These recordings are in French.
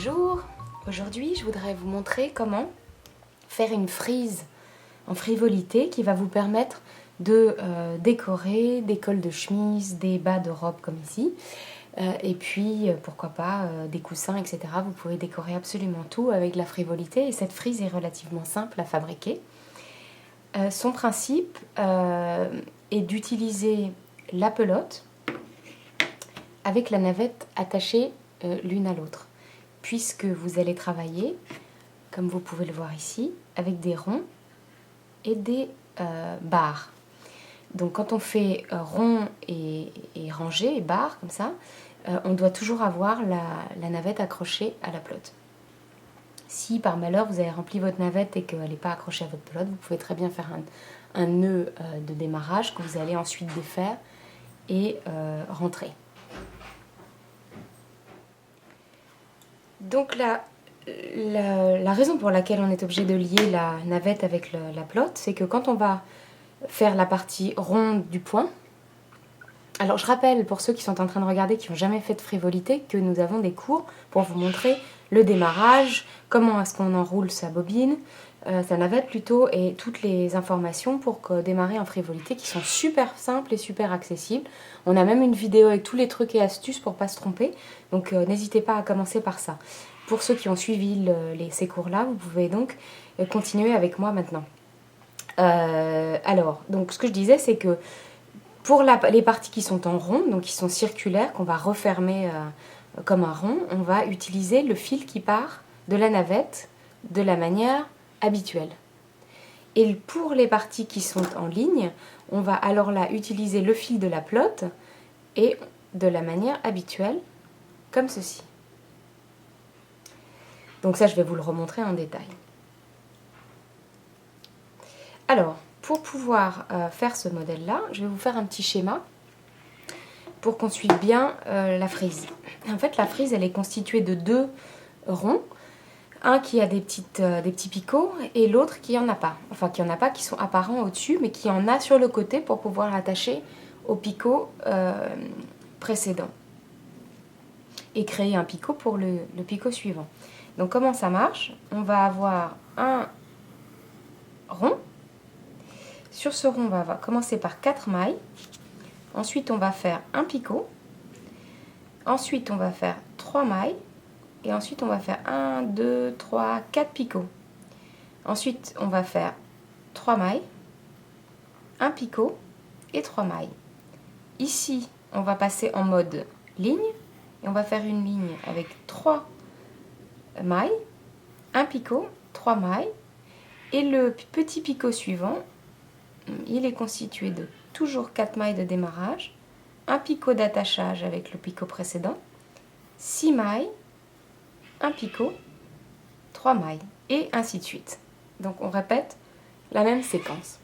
Bonjour, aujourd'hui je voudrais vous montrer comment faire une frise en frivolité qui va vous permettre de décorer des cols de chemise, des bas de robe comme ici, et puis pourquoi pas des coussins, etc. Vous pouvez décorer absolument tout avec la frivolité et cette frise est relativement simple à fabriquer. Son principe est d'utiliser la pelote avec la navette attachée l'une à l'autre, puisque vous allez travailler, comme vous pouvez le voir ici, avec des ronds et des barres. Donc quand on fait rond et rangé, et barre comme ça, on doit toujours avoir la navette accrochée à la pelote. Si par malheur vous avez rempli votre navette et qu'elle n'est pas accrochée à votre pelote, vous pouvez très bien faire un nœud de démarrage que vous allez ensuite défaire et rentrer. Donc la raison pour laquelle on est obligé de lier la navette avec la pelote, c'est que quand on va faire la partie ronde du point, alors je rappelle pour ceux qui sont en train de regarder, qui n'ont jamais fait de frivolité, que nous avons des cours pour vous montrer le démarrage, comment est-ce qu'on enroule sa bobine, sa navette plutôt, et toutes les informations pour démarrer en frivolité qui sont super simples et super accessibles. On a même une vidéo avec tous les trucs et astuces pour ne pas se tromper, donc n'hésitez pas à commencer par ça. Pour ceux qui ont suivi ces cours-là, vous pouvez donc continuer avec moi maintenant. Alors, donc ce que je disais, c'est que pour les parties qui sont en rond, donc qui sont circulaires, qu'on va refermer comme un rond, on va utiliser le fil qui part de la navette de la manière habituelle. Et pour les parties qui sont en ligne, on va alors là utiliser le fil de la pelote et de la manière habituelle, comme ceci. Donc ça, je vais vous le remontrer en détail. Alors, pour pouvoir faire ce modèle-là, je vais vous faire un petit schéma pour qu'on suive bien la frise. En fait, la frise, elle est constituée de deux ronds. Un qui a des petits picots et l'autre qui n'en a pas. Enfin, qui n'en a pas, qui sont apparents au-dessus, mais qui en a sur le côté pour pouvoir l'attacher au picot précédent. Et créer un picot pour le picot suivant. Donc, comment ça marche? On va avoir un rond. Sur ce rond, on va commencer par 4 mailles. Ensuite, on va faire un picot. Ensuite, on va faire 3 mailles. Et ensuite, on va faire 1, 2, 3, 4 picots. Ensuite, on va faire 3 mailles, un picot et 3 mailles. Ici, on va passer en mode ligne. Et on va faire une ligne avec 3 mailles, un picot, 3 mailles. Et le petit picot suivant, il est constitué de toujours 4 mailles de démarrage, un picot d'attachage avec le picot précédent, 6 mailles, un picot, 3 mailles, et ainsi de suite. Donc on répète la même séquence.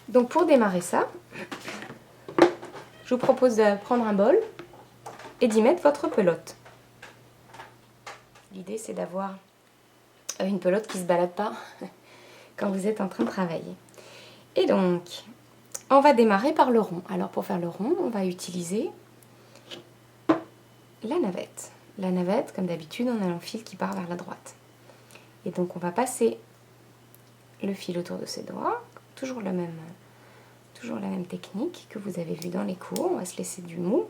Donc pour démarrer ça, je vous propose de prendre un bol et d'y mettre votre pelote. L'idée c'est d'avoir une pelote qui ne se balade pas quand vous êtes en train de travailler. Et donc, on va démarrer par le rond. Alors pour faire le rond, on va utiliser la navette. La navette, comme d'habitude, on a un fil qui part vers la droite. Et donc on va passer le fil autour de ses doigts, toujours la même technique que vous avez vue dans les cours. On va se laisser du mou.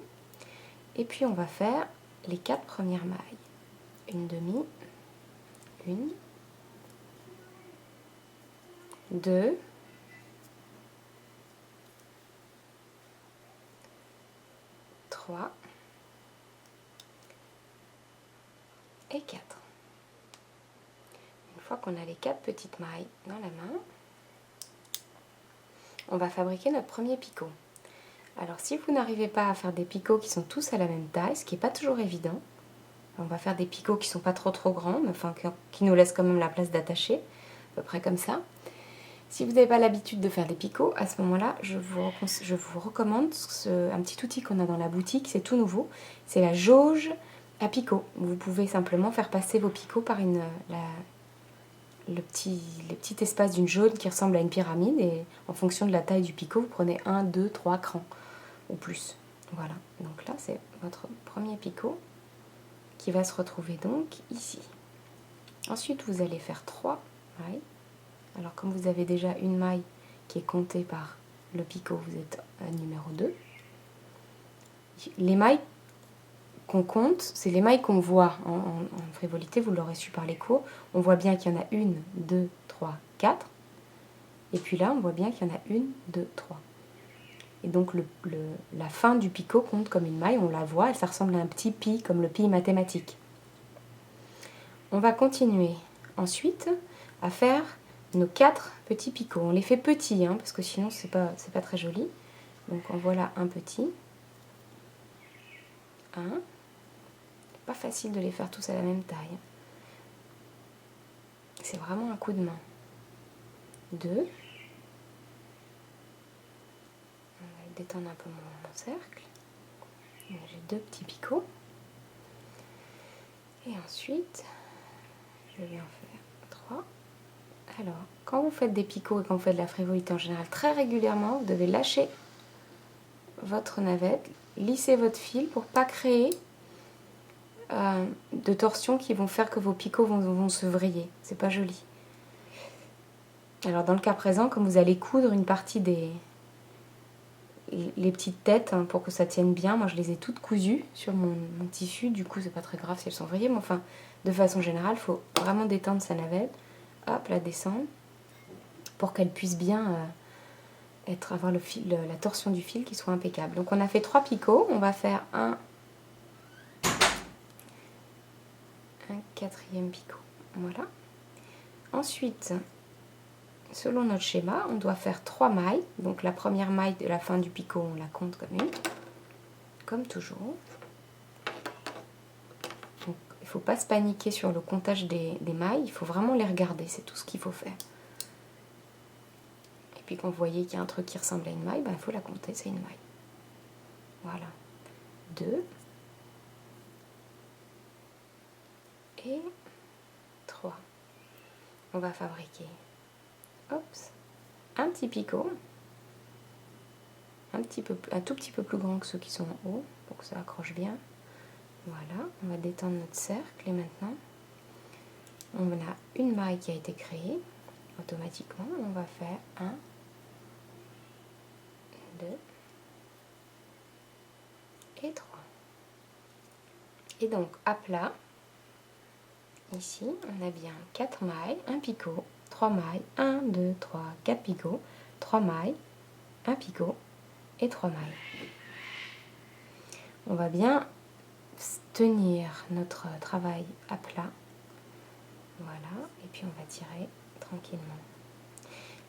Et puis on va faire les 4 premières mailles. Une demi, une, 2, 3 et 4. Une fois qu'on a les 4 petites mailles dans la main, on va fabriquer notre premier picot. Alors si vous n'arrivez pas à faire des picots qui sont tous à la même taille, ce qui n'est pas toujours évident, on va faire des picots qui ne sont pas trop grands, mais enfin qui nous laissent quand même la place d'attacher, à peu près comme ça. Si vous n'avez pas l'habitude de faire des picots, à ce moment-là, je vous recommande un petit outil qu'on a dans la boutique, c'est tout nouveau, c'est la jauge à picot. Vous pouvez simplement faire passer vos picots par le petit espace d'une jaune qui ressemble à une pyramide, et en fonction de la taille du picot, vous prenez 1, 2, 3 crans ou plus. Voilà, donc là c'est votre premier picot qui va se retrouver donc ici. Ensuite, vous allez faire 3 mailles. Alors, comme vous avez déjà une maille qui est comptée par le picot, vous êtes à numéro 2. Les mailles qu'on compte, c'est les mailles qu'on voit en frivolité, vous l'aurez su par les cours. On voit bien qu'il y en a 1, 2, 3, 4. Et puis là, on voit bien qu'il y en a 1, 2, 3. Et donc, la fin du picot compte comme une maille, on la voit, ça ressemble à un petit pi, comme le pi mathématique. On va continuer ensuite à faire nos 4 petits picots. On les fait petits, hein, parce que sinon, c'est pas très joli. Donc, en voilà un petit. Un. Pas facile de les faire tous à la même taille. C'est vraiment un coup de main. 2. On va détendre un peu mon cercle. J'ai 2 petits picots. Et ensuite, je vais en faire 3. Alors, quand vous faites des picots et quand vous faites de la frivolité en général, très régulièrement, vous devez lâcher votre navette, lisser votre fil pour ne pas créer de torsions qui vont faire que vos picots vont se vriller. C'est pas joli. Alors dans le cas présent, comme vous allez coudre une partie les petites têtes, hein, pour que ça tienne bien, moi je les ai toutes cousues sur mon tissu, du coup c'est pas très grave si elles sont vrillées, mais enfin de façon générale, il faut vraiment détendre sa navette, hop, la descendre, pour qu'elle puisse bien avoir la torsion du fil qui soit impeccable. Donc on a fait 3 picots, on va faire un 4e picot, voilà. Ensuite, selon notre schéma, on doit faire 3 mailles. Donc la première maille de la fin du picot, on la compte comme une, comme toujours. Donc, il ne faut pas se paniquer sur le comptage des mailles, il faut vraiment les regarder, c'est tout ce qu'il faut faire. Et puis quand vous voyez qu'il y a un truc qui ressemble à une maille, il faut la compter, c'est une maille. Voilà. 2. Et 3. On va fabriquer un petit picot, un tout petit peu plus grand que ceux qui sont en haut, pour que ça accroche bien. Voilà, on va détendre notre cercle et maintenant, on a une maille qui a été créée automatiquement. On va faire 1, 2 et 3. Et donc, à plat, ici, on a bien 4 mailles, un picot, 3 mailles, 1, 2, 3, 4 picots, 3 mailles, un picot et 3 mailles. On va bien tenir notre travail à plat. Voilà, et puis on va tirer tranquillement.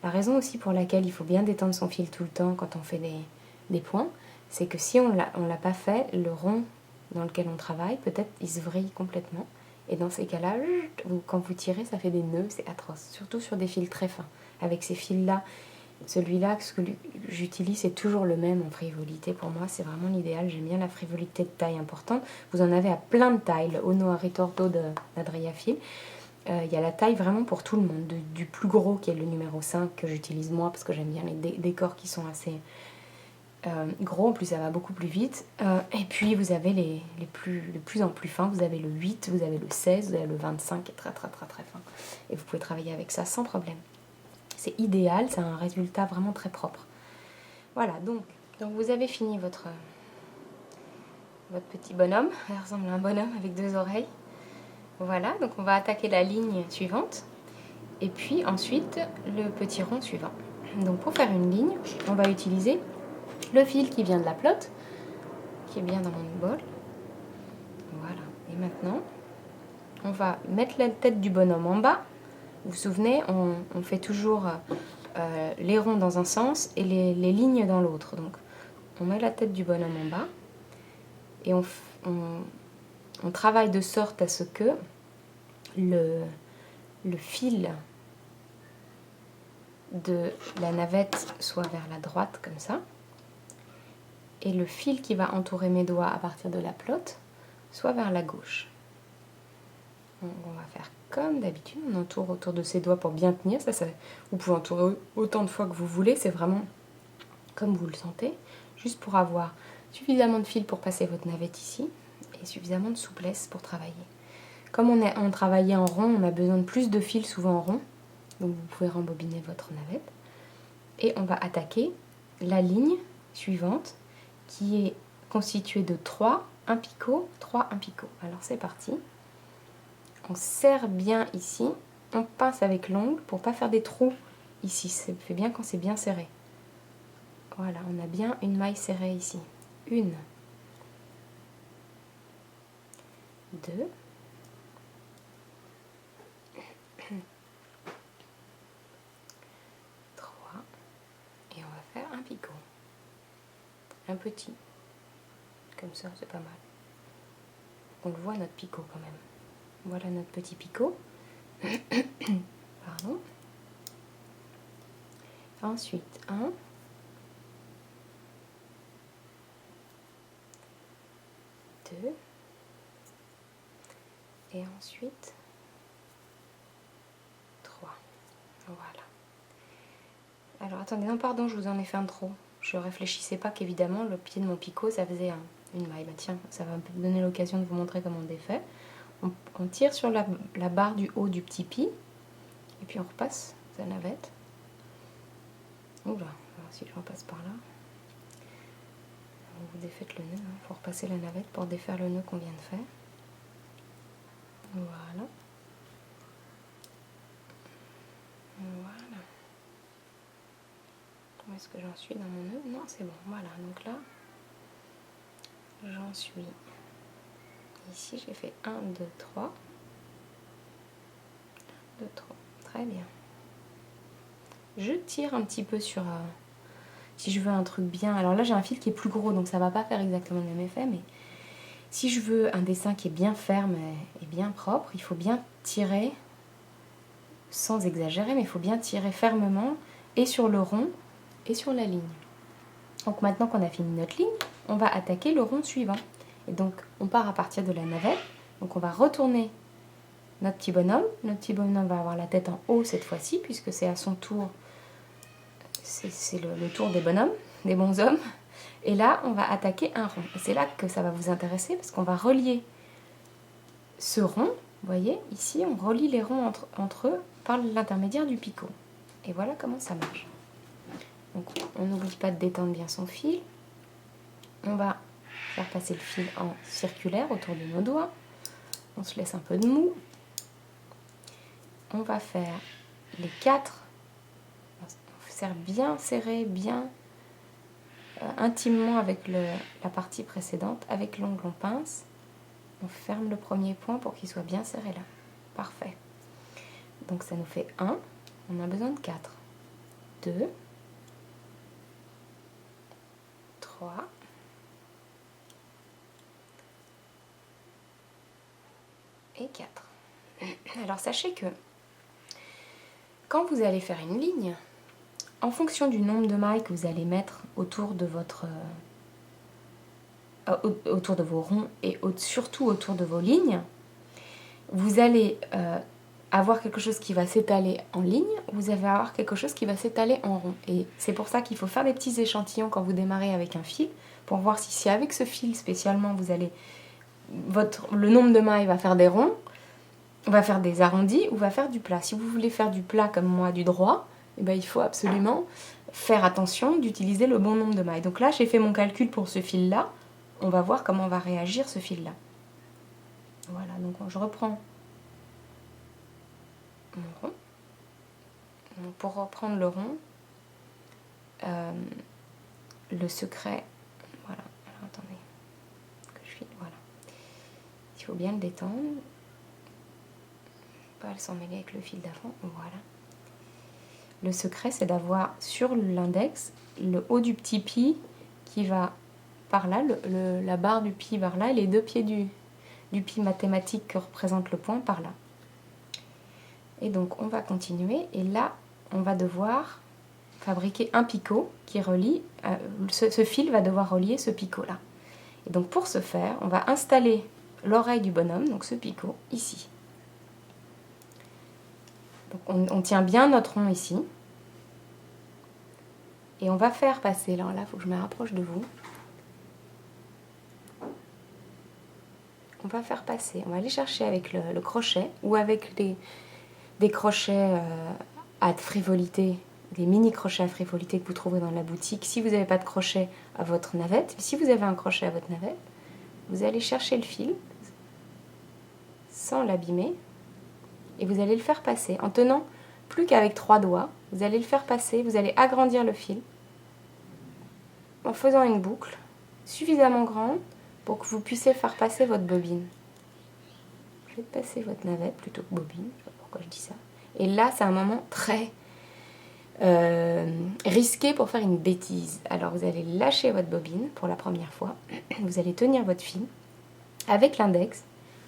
La raison aussi pour laquelle il faut bien détendre son fil tout le temps quand on fait des points, c'est que si on l'a pas fait, le rond dans lequel on travaille, peut-être il se vrille complètement. Et dans ces cas-là, quand vous tirez, ça fait des nœuds, c'est atroce. Surtout sur des fils très fins. Avec ces fils-là, celui-là, ce que j'utilise, c'est toujours le même en frivolité. Pour moi, c'est vraiment l'idéal. J'aime bien la frivolité de taille importante. Vous en avez à plein de tailles. Le Ono a Ritorto d'Adria Fil. Il y a la taille vraiment pour tout le monde. Du plus gros, qui est le numéro 5, que j'utilise moi, parce que j'aime bien les décors qui sont assez gros. En plus, ça va beaucoup plus vite. Et puis, vous avez de plus en plus fins. Vous avez le 8, vous avez le 16, vous avez le 25, qui est très, très, très, très fin. Et vous pouvez travailler avec ça sans problème. C'est idéal, c'est un résultat vraiment très propre. Voilà, donc vous avez fini votre petit bonhomme. Il ressemble à un bonhomme avec 2 oreilles. Voilà, donc on va attaquer la ligne suivante. Et puis ensuite, le petit rond suivant. Donc pour faire une ligne, on va utiliser le fil qui vient de la pelote, qui est bien dans mon bol. Voilà, et maintenant, on va mettre la tête du bonhomme en bas. Vous vous souvenez, on fait toujours les ronds dans un sens et les lignes dans l'autre. Donc, on met la tête du bonhomme en bas et on travaille de sorte à ce que le fil de la navette soit vers la droite, comme ça. Et le fil qui va entourer mes doigts à partir de la pelote soit vers la gauche. On va faire comme d'habitude, on entoure autour de ses doigts pour bien tenir. Vous pouvez entourer autant de fois que vous voulez, c'est vraiment comme vous le sentez, juste pour avoir suffisamment de fil pour passer votre navette ici, et et suffisamment de souplesse pour travailler. Comme on travaillait en rond, on a besoin de plus de fils, souvent en rond. Donc vous pouvez rembobiner votre navette. Et on va attaquer la ligne suivante qui est constituée de 3, 1 picot, 3, 1 picot. Alors c'est parti. On serre bien ici. On pince avec l'ongle pour ne pas faire des trous ici. Ça fait bien quand c'est bien serré. Voilà, on a bien une maille serrée ici. 1, 2, 3, et on va faire un picot. Un petit. Comme ça, c'est pas mal. On le voit notre picot quand même. Voilà notre petit picot. Pardon. Ensuite, 1, 2, et ensuite 3. Voilà. Alors attendez, non pardon, je vous en ai fait un trop. Je réfléchissais pas qu'évidemment le pied de mon picot ça faisait une maille. Bah tiens, ça va me donner l'occasion de vous montrer comment on défait. On tire sur la barre du haut du petit pli et puis on repasse sa navette. Oula, alors si je repasse par là, vous défaites le nœud. Il faut repasser la navette pour défaire le nœud qu'on vient de faire. Voilà. Voilà. Où est-ce que j'en suis dans mon nœud? Non, c'est bon. Voilà, donc là, j'en suis. Ici, j'ai fait 1, 2, 3. 2, 3. Très bien. Je tire un petit peu sur... si je veux un truc bien... Alors là, j'ai un fil qui est plus gros, donc ça va pas faire exactement le même effet, mais si je veux un dessin qui est bien ferme et bien propre, il faut bien tirer, sans exagérer, mais il faut bien tirer fermement, et sur le rond, et sur la ligne. Donc maintenant qu'on a fini notre ligne, on va attaquer le rond suivant. Et donc, on part à partir de la navette. Donc on va retourner notre petit bonhomme. Notre petit bonhomme va avoir la tête en haut cette fois-ci, puisque c'est à son tour, c'est le tour des bonhommes, des bons hommes. Et là, on va attaquer un rond. Et c'est là que ça va vous intéresser, parce qu'on va relier ce rond. Vous voyez, ici, on relie les ronds entre eux par l'intermédiaire du picot. Et voilà comment ça marche. Donc, on n'oublie pas de détendre bien son fil. On va faire passer le fil en circulaire autour de nos doigts. On se laisse un peu de mou. On va faire les 4. On serre bien serré, bien intimement avec la partie précédente. Avec l'ongle, on pince. On ferme le premier point pour qu'il soit bien serré là. Parfait. Donc ça nous fait 1. On a besoin de 4. 2. 3. Et 4. Alors sachez que quand vous allez faire une ligne, en fonction du nombre de mailles que vous allez mettre autour de autour de vos ronds et surtout autour de vos lignes, vous allez avoir quelque chose qui va s'étaler en ligne, vous allez avoir quelque chose qui va s'étaler en rond. Et c'est pour ça qu'il faut faire des petits échantillons quand vous démarrez avec un fil, pour voir si avec ce fil spécialement vous allez le nombre de mailles va faire des ronds, va faire des arrondis ou va faire du plat. Si vous voulez faire du plat comme moi, du droit, eh ben, il faut absolument faire attention d'utiliser le bon nombre de mailles. Donc là, j'ai fait mon calcul pour ce fil-là. On va voir comment va réagir ce fil-là. Voilà, donc je reprends mon rond. Donc pour reprendre le rond, le secret... Voilà, alors attendez, voilà. Il faut bien le détendre. Pas s'en mêler avec le fil d'avant. Voilà. Le secret, c'est d'avoir sur l'index le haut du petit pli qui va par là, la barre du pli par là, et les deux pieds du pli mathématique que représente le point par là. Et donc on va continuer, et là on va devoir fabriquer un picot qui relie, ce fil va devoir relier ce picot là. Et donc pour ce faire, on va installer l'oreille du bonhomme, donc ce picot ici. Donc on tient bien notre rond ici. Et on va faire passer, là il faut que je me rapproche de vous. on va faire passer. On va aller chercher avec le crochet ou avec des crochets à frivolité, des mini crochets à frivolité que vous trouverez dans la boutique. Si vous n'avez pas de crochet à votre navette, si vous avez un crochet à votre navette, vous allez chercher le fil sans l'abîmer et vous allez le faire passer en tenant plus qu'avec 3 doigts. Vous allez le faire passer, vous allez agrandir le fil en faisant une boucle suffisamment grande pour que vous puissiez faire passer votre bobine. Faites passer votre navette plutôt que bobine, je sais pas pourquoi je dis ça. Et là, c'est un moment très risqué pour faire une bêtise. Alors, vous allez lâcher votre bobine pour la première fois. Vous allez tenir votre fil avec l'index.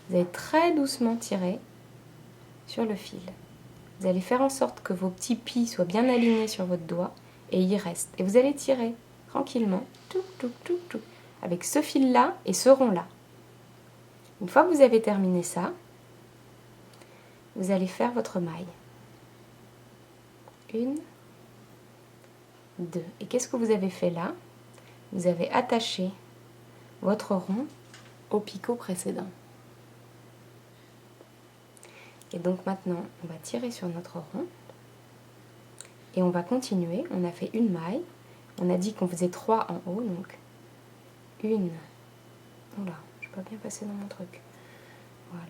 Vous allez très doucement tirer sur le fil. Vous allez faire en sorte que vos petits plis soient bien alignés sur votre doigt et y restent. Et vous allez tirer tranquillement, avec ce fil-là et ce rond-là. Une fois que vous avez terminé ça, vous allez faire votre maille. 1, 2. Et qu'est-ce que vous avez fait là? Vous avez attaché votre rond au picot précédent. Et donc maintenant, on va tirer sur notre rond et on va continuer. On a fait une maille. On a dit qu'on faisait 3 en haut, donc 1. Oula, je ne peux pas bien passer dans mon truc. Voilà.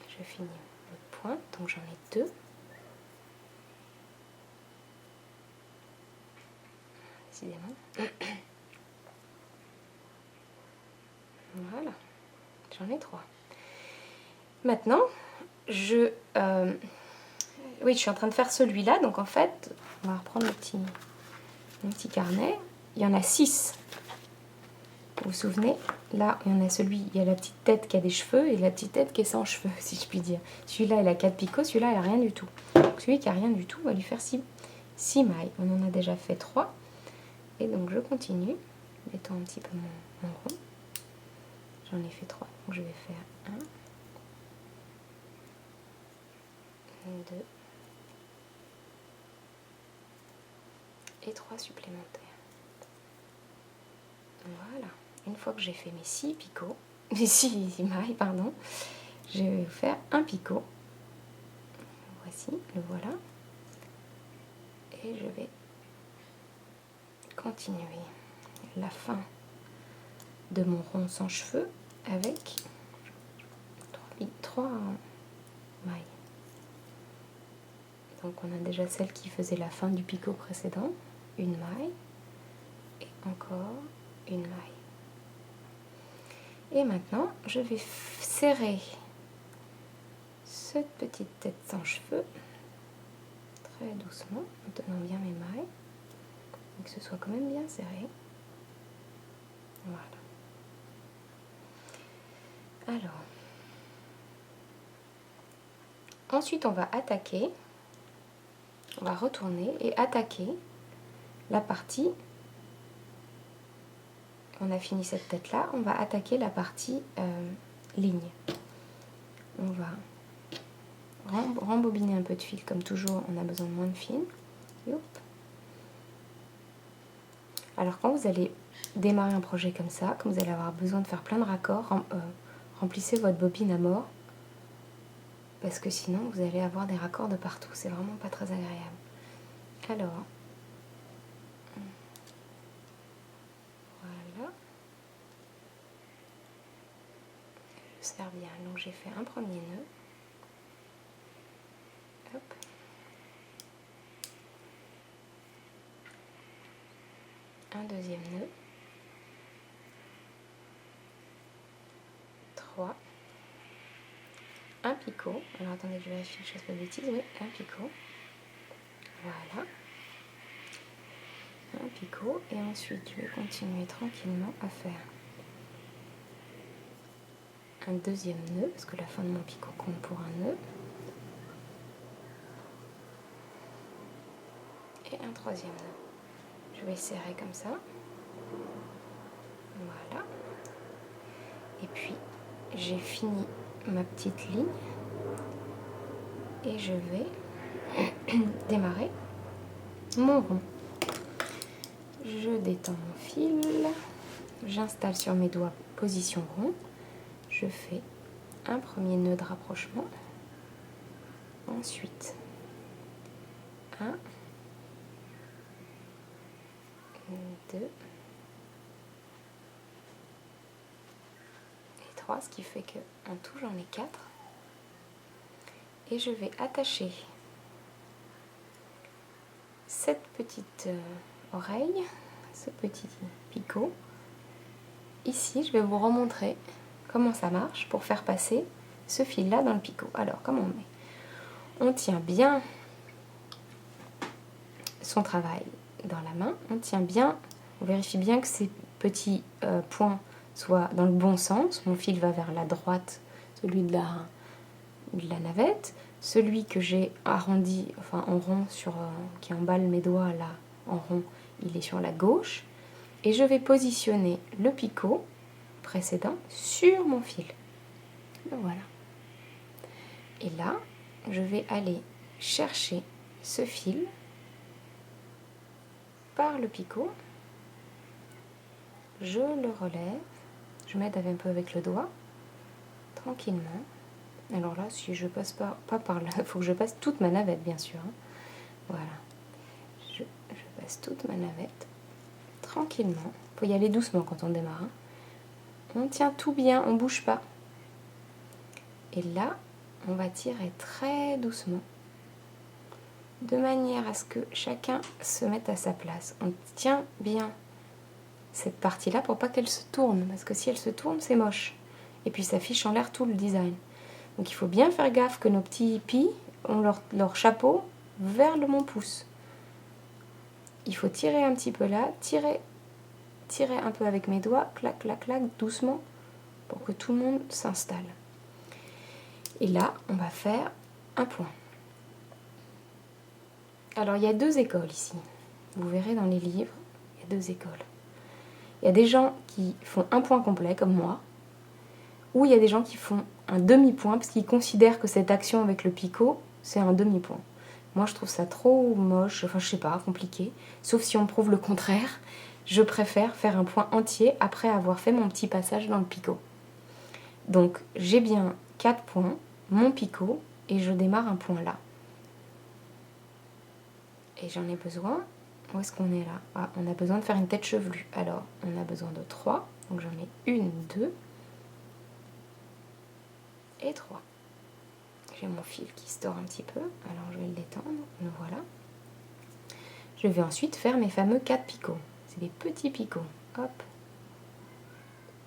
Je finis le point, donc j'en ai 2. Décidément. Voilà, j'en ai 3. Maintenant, oui, je suis en train de faire celui-là, donc en fait, on va reprendre mon petit carnet. Il y en a 6. Vous vous souvenez? Là, il y en a il y a la petite tête qui a des cheveux et la petite tête qui est sans cheveux, si je puis dire. Celui-là, il a 4 picots, celui-là, il n'a rien du tout. Donc, celui qui n'a rien du tout, on va lui faire 6 mailles. On en a déjà fait 3. Et donc, je continue. Mettons un petit peu mon rond. J'en ai fait 3. Donc, je vais faire 1, 2 et 3 supplémentaires. Voilà. Une fois que j'ai fait mes 6 picots, mes 6 mailles, pardon, je vais faire un picot. Voici, le voilà. Et je vais continuer la fin de mon rond sans cheveux avec 3 mailles. Donc on a déjà celle qui faisait la fin du picot précédent, une maille et encore une maille. Et maintenant, je vais serrer cette petite tête sans cheveux très doucement en tenant bien mes mailles et que ce soit quand même bien serré. Voilà. Alors, ensuite on va attaquer, on va retourner et attaquer la partie. On a fini cette tête là, on va attaquer la partie ligne. On va rembobiner un peu de fil, comme toujours on a besoin de moins de fil. Alors quand vous allez démarrer un projet comme ça, comme vous allez avoir besoin de faire plein de raccords, remplissez votre bobine à mort, parce que sinon vous allez avoir des raccords de partout, c'est vraiment pas très agréable. Alors, voilà. Je serre bien, donc j'ai fait un premier nœud. Hop. Un deuxième nœud. 3. Un picot. Alors attendez, je vérifie que je fasse pas de bêtises. Oui, un picot. Voilà. Un picot. Et ensuite, je vais continuer tranquillement à faire un deuxième nœud, parce que la fin de mon picot compte pour un nœud. Et un troisième nœud. Je vais serrer comme ça. Voilà. Et puis, j'ai fini ma petite ligne. Et je vais démarrer mon rond. Je détends mon fil. j'installe sur mes doigts position rond, je fais un premier nœud de rapprochement, ensuite 1, 2 et 3, ce qui fait que en tout j'en ai 4. Et je vais attacher cette petite oreille, ce petit picot. Ici, je vais vous remontrer comment ça marche pour faire passer ce fil-là dans le picot. Alors, comment on met? On tient bien son travail dans la main, on tient bien, on vérifie bien que ces petits points soient dans le bon sens. Mon fil va vers la droite, celui de la navette. Celui que j'ai arrondi, enfin en rond, qui emballe mes doigts là en rond, il est sur la gauche. Et je vais positionner le picot précédent sur mon fil. Voilà. Et là, je vais aller chercher ce fil par le picot. Je le relève, je m'aide un peu avec le doigt, tranquillement. Alors là, si je passe pas par là, il faut que je passe toute ma navette, bien sûr. Hein. Voilà. Je passe toute ma navette tranquillement. Il faut y aller doucement quand on démarre. Hein. On tient tout bien, on ne bouge pas. Et là, on va tirer très doucement, de manière à ce que chacun se mette à sa place. On tient bien cette partie-là pour pas qu'elle se tourne, parce que si elle se tourne, c'est moche. Et puis ça fiche en l'air tout le design. Donc il faut bien faire gaffe que nos petits pis ont leur chapeau vers mon pouce. Il faut tirer un petit peu là, tirer un peu avec mes doigts, clac, clac, clac, doucement, pour que tout le monde s'installe. Et là, on va faire un point. Alors il y a 2 écoles ici. Vous verrez dans les livres, il y a 2 écoles. Il y a des gens qui font un point complet, comme moi, ou il y a des gens qui font un demi-point, parce qu'ils considèrent que cette action avec le picot, c'est un demi-point. Moi, je trouve ça trop moche, enfin, je sais pas, compliqué. Sauf si on me prouve le contraire, je préfère faire un point entier après avoir fait mon petit passage dans le picot. Donc, j'ai bien 4 points, mon picot, et je démarre un point là. Et j'en ai besoin. Où est-ce qu'on est là? Ah, on a besoin de faire une tête chevelue. Alors, on a besoin de 3. Donc, j'en ai 1, 2 et 3. J'ai mon fil qui se tord un petit peu. Alors, je vais le détendre. Le voilà. Je vais ensuite faire mes fameux 4 picots. C'est des petits picots. Hop.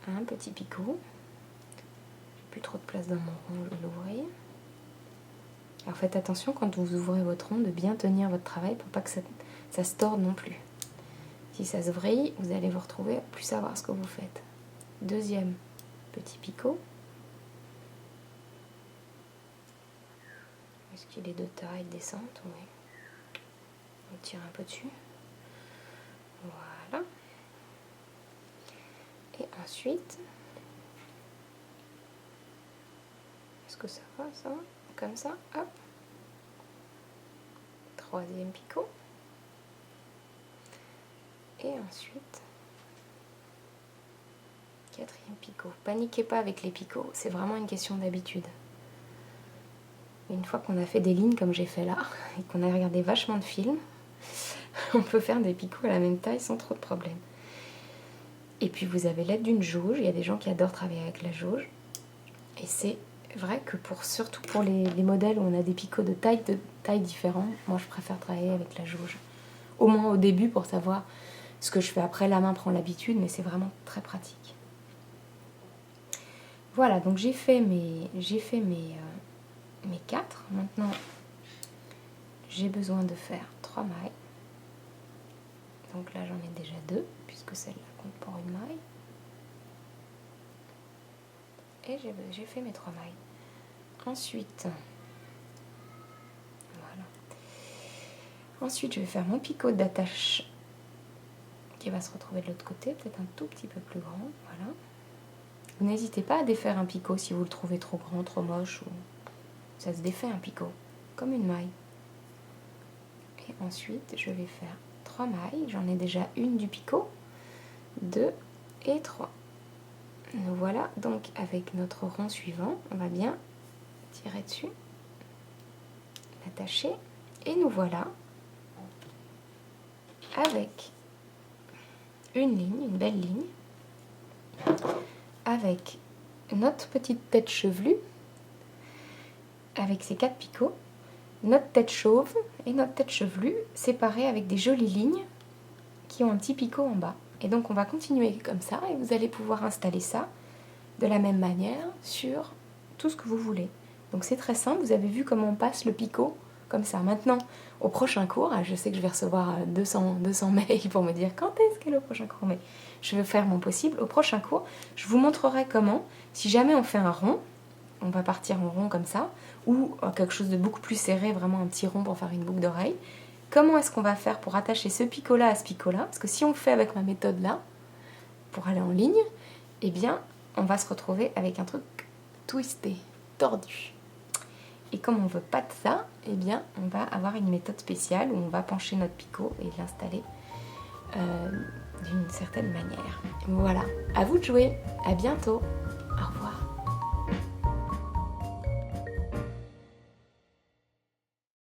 Un petit picot. J'ai plus trop de place dans mon rond. Je vais l'ouvrir. Alors, faites attention quand vous ouvrez votre rond de bien tenir votre travail pour pas que ça se torde non plus. Si ça se vrille, vous allez vous retrouver à plus savoir ce que vous faites. Deuxième petit picot. Est-ce qu'il est de taille descente? Oui. On tire un peu dessus. Voilà. Et ensuite, est-ce que ça va, ça? Comme ça, hop. Troisième picot. Et ensuite, quatrième picot. Paniquez pas avec les picots, c'est vraiment une question d'habitude. Une fois qu'on a fait des lignes comme j'ai fait là, et qu'on a regardé vachement de films, on peut faire des picots à la même taille sans trop de problèmes. Et puis vous avez l'aide d'une jauge, il y a des gens qui adorent travailler avec la jauge. Et c'est vrai que surtout pour les modèles où on a des picots de taille différentes, moi je préfère travailler avec la jauge. Au moins au début pour savoir ce que je fais. Après, la main prend l'habitude, mais c'est vraiment très pratique. Voilà, donc j'ai fait mes 4. Maintenant, j'ai besoin de faire 3 mailles. Donc là, j'en ai déjà 2, puisque celle-là compte pour une maille. Et j'ai fait mes 3 mailles. Ensuite, voilà. Ensuite, je vais faire mon picot d'attache qui va se retrouver de l'autre côté, peut-être un tout petit peu plus grand. Voilà. Vous n'hésitez pas à défaire un picot si vous le trouvez trop grand, trop moche. Ou... ça se défait un picot, comme une maille. Et ensuite, je vais faire 3 mailles. J'en ai déjà une du picot, 2 et 3. Nous voilà donc avec notre rond suivant. On va bien tirer dessus, l'attacher, et nous voilà avec une ligne, une belle ligne, avec notre petite tête chevelue, avec ses 4 picots, notre tête chauve et notre tête chevelue séparées avec des jolies lignes qui ont un petit picot en bas. Et donc on va continuer comme ça et vous allez pouvoir installer ça de la même manière sur tout ce que vous voulez. Donc c'est très simple, vous avez vu comment on passe le picot comme ça. Maintenant, au prochain cours, je sais que je vais recevoir 200 mails pour me dire quand est-ce qu'est le prochain cours, mais je vais faire mon possible. Au prochain cours, je vous montrerai comment, si jamais on fait un rond, on va partir en rond comme ça, ou quelque chose de beaucoup plus serré, vraiment un petit rond pour faire une boucle d'oreille. Comment est-ce qu'on va faire pour attacher ce picot-là à ce picot-là? Parce que si on le fait avec ma méthode là, pour aller en ligne, eh bien, on va se retrouver avec un truc twisté, tordu. Et comme on ne veut pas de ça, eh bien, on va avoir une méthode spéciale où on va pencher notre picot et l'installer d'une certaine manière. Voilà, à vous de jouer, à bientôt!